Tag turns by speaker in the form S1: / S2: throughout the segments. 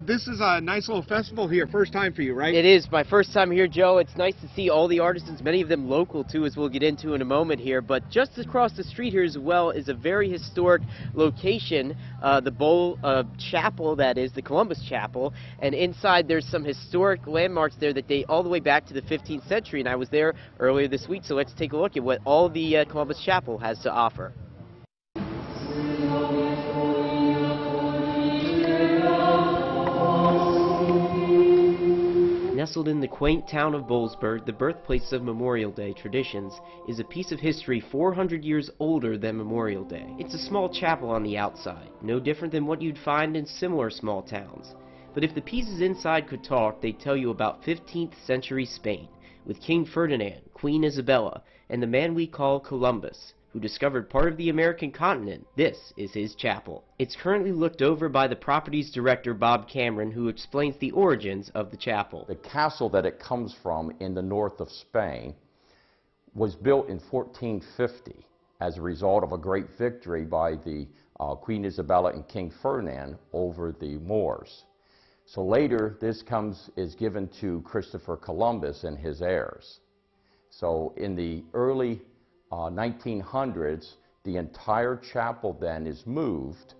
S1: this is a nice little festival here. First time for you, right?
S2: It is my first time here, Joe. It's nice to see all the artisans, many of them local too, as we'll get into in a moment here. But just across the street here as well is a very historic location, the Boal Chapel, that is, the Columbus Chapel. And inside there's some historic landmarks there that date all the way back to the 15th century. And I was there earlier this week, so let's take a look at what all the Columbus Chapel has to offer. Nestled in the quaint town of Boalsburg, the birthplace of Memorial Day traditions, is a piece of history 400 years older than Memorial Day. It's a small chapel on the outside, no different than what you'd find in similar small towns. But if the pieces inside could talk, they'd tell you about 15th century Spain, with King Ferdinand, Queen Isabella, and the man we call Columbus, who discovered part of the American continent. This is his chapel. It's currently looked over by the property's director, Bob Cameron, who explains the origins of the chapel.
S3: The castle that it comes from in the north of Spain was built in 1450 as a result of a great victory by the Queen Isabella and King Ferdinand over the Moors. So later, this is given to Christopher Columbus and his heirs. So in the early 1900s, the entire chapel then is moved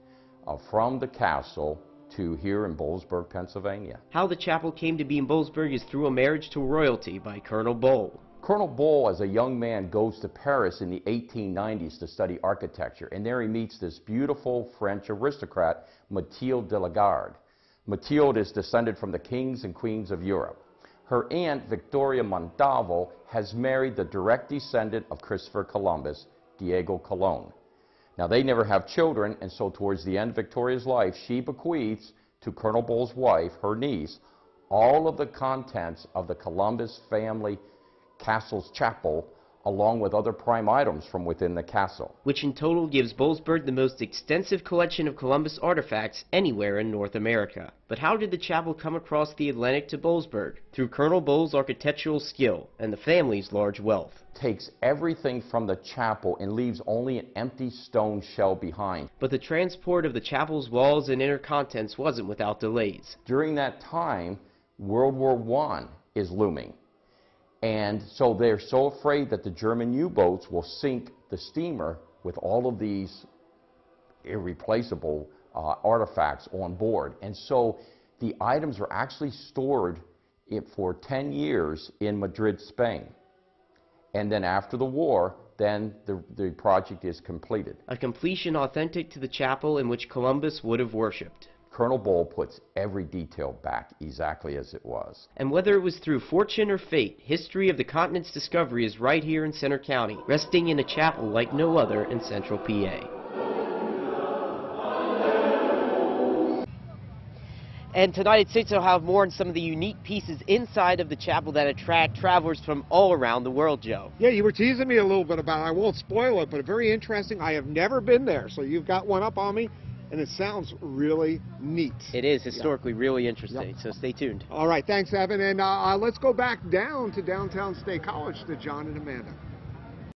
S3: from the castle to here in Boalsburg, Pennsylvania.
S2: How the chapel came to be in Boalsburg is through a marriage to royalty by Colonel Boal.
S3: Colonel Boal, as a young man, goes to Paris in the 1890s to study architecture, and there he meets this beautiful French aristocrat, Mathilde de la Garde. Mathilde is descended from the kings and queens of Europe. Her aunt, Victoria Montalvo, has married the direct descendant of Christopher Columbus, Diego Colon. Now, they never have children, and so towards the end of Victoria's life, she bequeaths to Colonel Boal's wife, her niece, all of the contents of the Columbus family castle's chapel, along with other prime items from within the castle.
S2: Which in total gives Boalsburg the most extensive collection of Columbus artifacts anywhere in North America. But how did the chapel come across the Atlantic to Boalsburg? Through Colonel Boal's architectural skill and the family's large wealth.
S3: Takes everything from the chapel and leaves only an empty stone shell behind.
S2: But the transport of the chapel's walls and inner contents wasn't without delays.
S3: During that time, World War I is looming. And so they're so afraid that the German U-boats will sink the steamer with all of these irreplaceable artifacts on board. And so the items are actually stored for 10 years in Madrid, Spain. And then after the war, then the project is completed.
S2: A completion authentic to the chapel in which Columbus would have worshipped.
S3: Colonel Boal puts every detail back exactly as it was.
S2: And whether it was through fortune or fate, history of the continent's discovery is right here in Center County, resting in a chapel like no other in central PA. And tonight at 6 I'll have more on some of the unique pieces inside of the chapel that attract travelers from all around the world, Joe.
S1: Yeah, you were teasing me a little bit about it. I won't spoil it, but very interesting. I have never been there, so you've got one up on me. And it sounds really neat.
S2: It is historically really interesting, so stay tuned.
S1: All right, thanks, Evan. And let's go back down to downtown State College to John and Amanda.